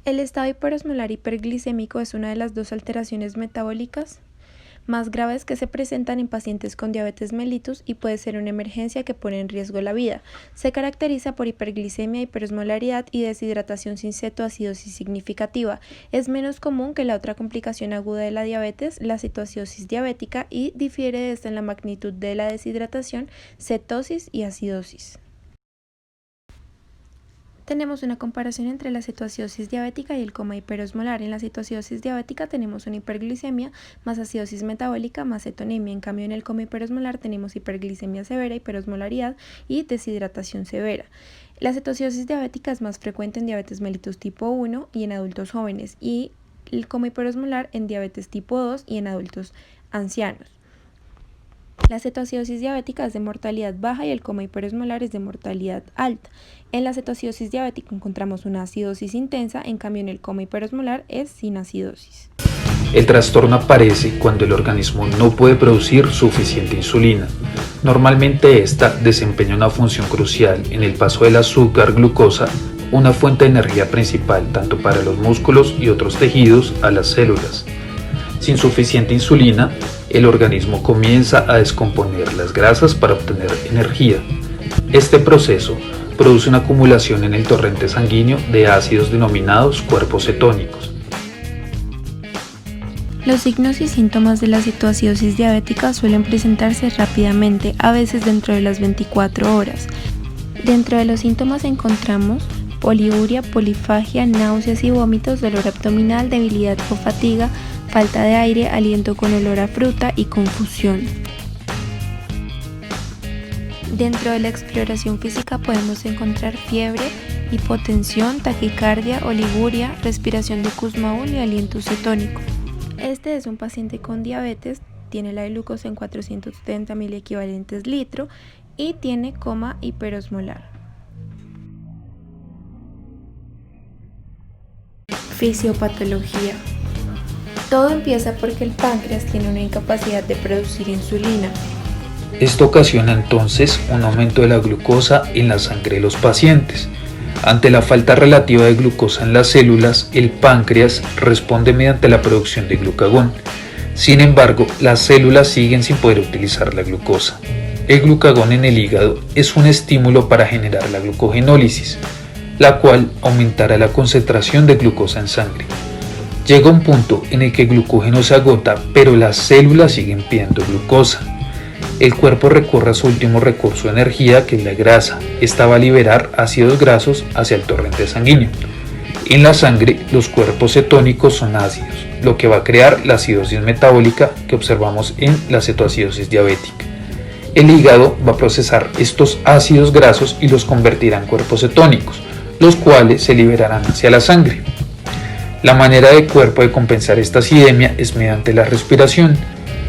El estado hiperosmolar hiperglicémico es una de las dos alteraciones metabólicas más graves que se presentan en pacientes con diabetes mellitus y puede ser una emergencia que pone en riesgo la vida. Se caracteriza por hiperglicemia, hiperosmolaridad y deshidratación sin cetoacidosis significativa. Es menos común que la otra complicación aguda de la diabetes, la cetoacidosis diabética, y difiere de esta en la magnitud de la deshidratación, cetosis y acidosis. Tenemos una comparación entre la cetoacidosis diabética y el coma hiperosmolar. En la cetoacidosis diabética tenemos una hiperglicemia más acidosis metabólica más cetonemia. En cambio, en el coma hiperosmolar tenemos hiperglicemia severa, hiperosmolaridad y deshidratación severa. La cetoacidosis diabética es más frecuente en diabetes mellitus tipo 1 y en adultos jóvenes, y el coma hiperosmolar en diabetes tipo 2 y en adultos ancianos. La cetoacidosis diabética es de mortalidad baja y el coma hiperosmolar es de mortalidad alta. En la cetoacidosis diabética encontramos una acidosis intensa, en cambio en el coma hiperosmolar es sin acidosis. El trastorno aparece cuando el organismo no puede producir suficiente insulina. Normalmente esta desempeña una función crucial en el paso del azúcar-glucosa, una fuente de energía principal tanto para los músculos y otros tejidos, a las células. Sin suficiente insulina, el organismo comienza a descomponer las grasas para obtener energía. Este proceso produce una acumulación en el torrente sanguíneo de ácidos denominados cuerpos cetónicos. Los signos y síntomas de la cetoacidosis diabética suelen presentarse rápidamente, a veces dentro de las 24 horas. Dentro de los síntomas encontramos poliuria, polifagia, náuseas y vómitos, dolor abdominal, debilidad o fatiga, falta de aire, aliento con olor a fruta y confusión. Dentro de la exploración física podemos encontrar fiebre, hipotensión, taquicardia, oliguria, respiración de Kussmaul y aliento cetónico. Este es un paciente con diabetes, tiene la glucosa en 470 miliequivalentes litro y tiene coma hiperosmolar. Fisiopatología. Todo empieza porque el páncreas tiene una incapacidad de producir insulina. Esto ocasiona entonces un aumento de la glucosa en la sangre de los pacientes. Ante la falta relativa de glucosa en las células, el páncreas responde mediante la producción de glucagón. Sin embargo, las células siguen sin poder utilizar la glucosa. El glucagón en el hígado es un estímulo para generar la glucogenólisis, la cual aumentará la concentración de glucosa en sangre. Llega un punto en el que el glucógeno se agota, pero las células siguen pidiendo glucosa. El cuerpo recurre a su último recurso de energía, que es la grasa. Esta va a liberar ácidos grasos hacia el torrente sanguíneo. En la sangre, los cuerpos cetónicos son ácidos, lo que va a crear la acidosis metabólica que observamos en la cetoacidosis diabética. El hígado va a procesar estos ácidos grasos y los convertirá en cuerpos cetónicos, los cuales se liberarán hacia la sangre. La manera del cuerpo de compensar esta acidemia es mediante la respiración.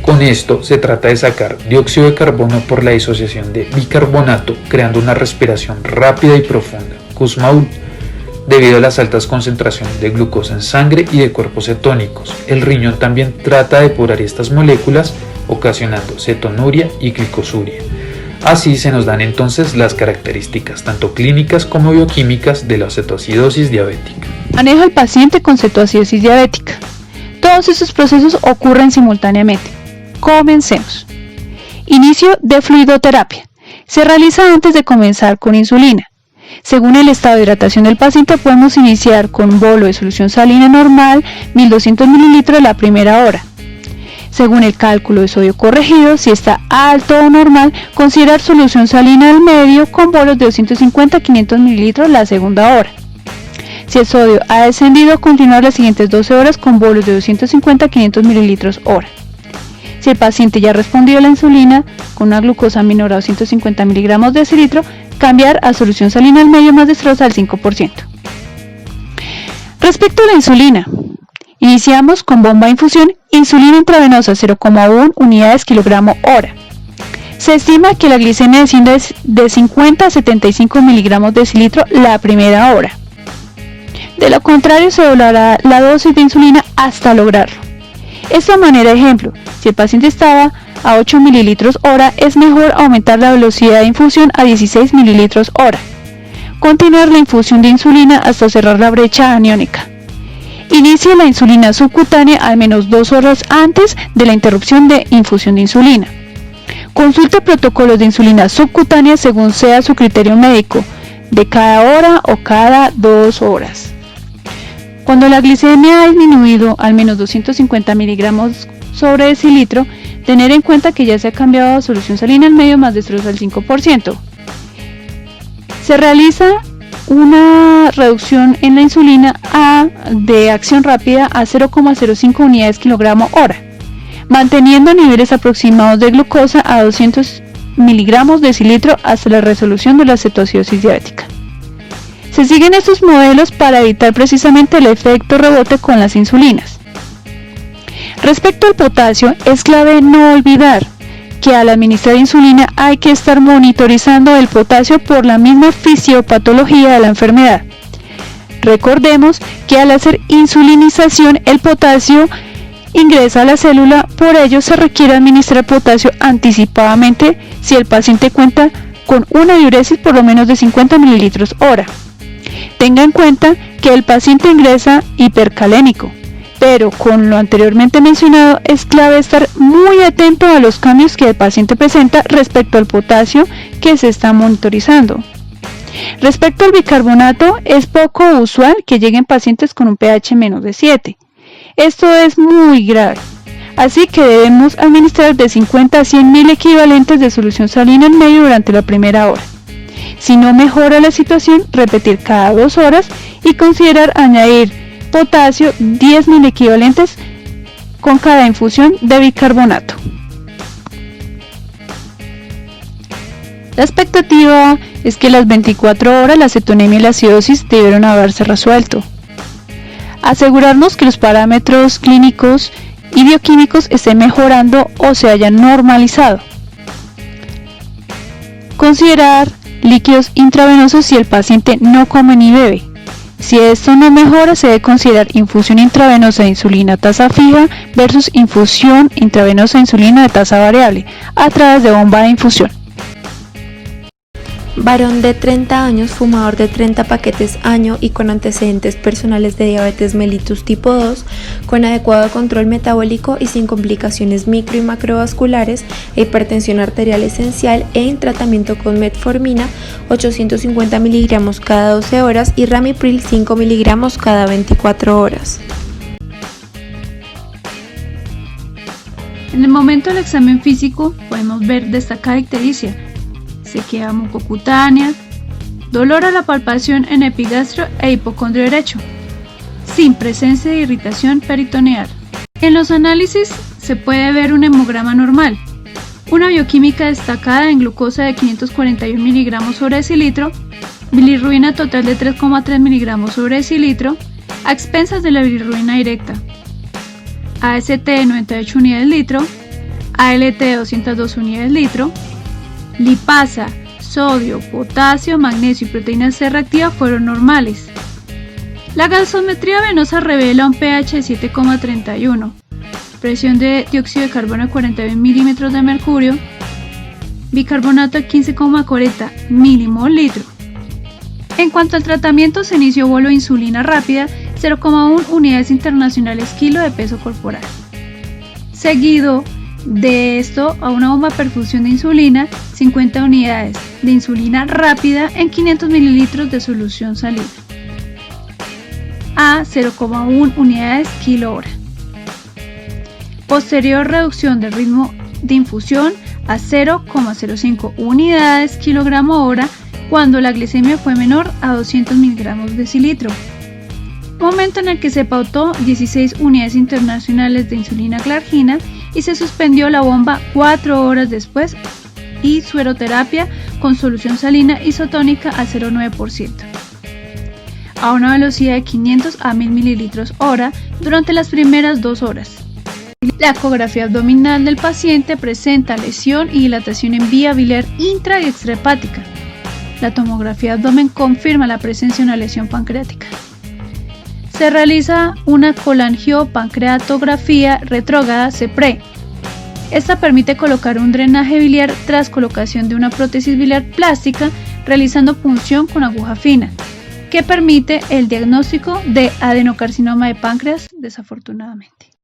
Con esto se trata de sacar dióxido de carbono por la disociación de bicarbonato, creando una respiración rápida y profunda, Kussmaul. Debido a las altas concentraciones de glucosa en sangre y de cuerpos cetónicos, el riñón también trata de depurar estas moléculas, ocasionando cetonuria y glicosuria. Así se nos dan entonces las características tanto clínicas como bioquímicas de la cetoacidosis diabética. Manejo al paciente con cetoacidosis diabética. Todos estos procesos ocurren simultáneamente. Comencemos. Inicio de fluidoterapia. Se realiza antes de comenzar con insulina. Según el estado de hidratación del paciente, podemos iniciar con un bolo de solución salina normal, 1200 ml la primera hora. Según el cálculo de sodio corregido, si está alto o normal, considerar solución salina al medio con bolos de 250 a 500 ml la segunda hora. Si el sodio ha descendido, continuar las siguientes 12 horas con bolos de 250 a 500 ml hora. Si el paciente ya respondió a la insulina con una glucosa menor a 250 mg decilitro, cambiar a solución salina al medio más destroza al 5%. Respecto a la insulina, iniciamos con bomba de infusión, insulina intravenosa 0,1 unidades kilogramo hora. Se estima que la glicemia desciende de 50 a 75 mg decilitro la primera hora. De lo contrario, se doblará la dosis de insulina hasta lograrlo. Esta manera de ejemplo, si el paciente estaba a 8 ml hora, es mejor aumentar la velocidad de infusión a 16 ml hora. Continuar la infusión de insulina hasta cerrar la brecha aniónica. Inicie la insulina subcutánea al menos 2 horas antes de la interrupción de infusión de insulina. Consulte protocolos de insulina subcutánea según sea su criterio médico, de cada hora o cada 2 horas. Cuando la glicemia ha disminuido al menos 250 miligramos sobre decilitro, tener en cuenta que ya se ha cambiado a solución salina al medio más dextrosa al 5%. Se realiza una reducción en la insulina de acción rápida a 0,05 unidades kilogramo hora, manteniendo niveles aproximados de glucosa a 200 miligramos decilitro hasta la resolución de la cetoacidosis diabética. Se siguen estos modelos para evitar precisamente el efecto rebote con las insulinas. Respecto al potasio, es clave no olvidar que al administrar insulina hay que estar monitorizando el potasio por la misma fisiopatología de la enfermedad. Recordemos que al hacer insulinización el potasio ingresa a la célula, por ello se requiere administrar potasio anticipadamente si el paciente cuenta con una diuresis por lo menos de 50 mililitros hora. Tenga en cuenta que el paciente ingresa hipercalémico, pero con lo anteriormente mencionado es clave estar muy atento a los cambios que el paciente presenta respecto al potasio que se está monitorizando. Respecto al bicarbonato, es poco usual que lleguen pacientes con un pH menos de 7. Esto es muy grave, así que debemos administrar de 50 a 100 mil equivalentes de solución salina en medio durante la primera hora. Si no mejora la situación, repetir cada 2 horas y considerar añadir potasio 10.000 equivalentes con cada infusión de bicarbonato. La expectativa es que a las 24 horas la cetonemia y la acidosis debieron haberse resuelto. Asegurarnos que los parámetros clínicos y bioquímicos estén mejorando o se hayan normalizado. Considerar líquidos intravenosos si el paciente no come ni bebe. Si esto no mejora, se debe considerar infusión intravenosa de insulina a tasa fija versus infusión intravenosa de insulina de tasa variable a través de bomba de infusión. Varón de 30 años, fumador de 30 paquetes año y con antecedentes personales de diabetes mellitus tipo 2, con adecuado control metabólico y sin complicaciones micro y macrovasculares, hipertensión arterial esencial e en tratamiento con metformina 850 miligramos cada 12 horas y ramipril 5 miligramos cada 24 horas. En el momento del examen físico podemos ver destacada ictericia, sequedad mucocutánea, dolor a la palpación en epigastro e hipocondrio derecho, sin presencia de irritación peritoneal. En los análisis se puede ver un hemograma normal, una bioquímica destacada en glucosa de 541 miligramos sobre decilitro, bilirrubina total de 3,3 miligramos sobre decilitro, a expensas de la bilirrubina directa, AST de 98 unidades litro, ALT de 202 unidades litro, lipasa, sodio, potasio, magnesio y proteína C reactiva fueron normales. La gasometría venosa revela un pH de 7,31, presión de dióxido de carbono de 41 milímetros de mercurio, bicarbonato de 15,40 milimol litro. En cuanto al tratamiento, se inició bolo de insulina rápida, 0,1 unidades internacionales kilo de peso corporal. Seguido de esto a una bomba de perfusión de insulina, 50 unidades de insulina rápida en 500 mililitros de solución salina, a 0,1 unidades kilo hora. Posterior reducción del ritmo de infusión a 0,05 unidades kilogramo hora cuando la glicemia fue menor a 200 miligramos decilitro. Momento en el que se pautó 16 unidades internacionales de insulina glargina y se suspendió la bomba 4 horas después y sueroterapia con solución salina isotónica a 0,9%, a una velocidad de 500 a 1000 mililitros hora durante las primeras 2 horas. La ecografía abdominal del paciente presenta lesión y dilatación en vía biliar intra y extrahepática. La tomografía abdomen confirma la presencia de una lesión pancreática. Se realiza una colangiopancreatografía retrógrada CEPRE. Esta permite colocar un drenaje biliar tras colocación de una prótesis biliar plástica realizando punción con aguja fina, que permite el diagnóstico de adenocarcinoma de páncreas, desafortunadamente.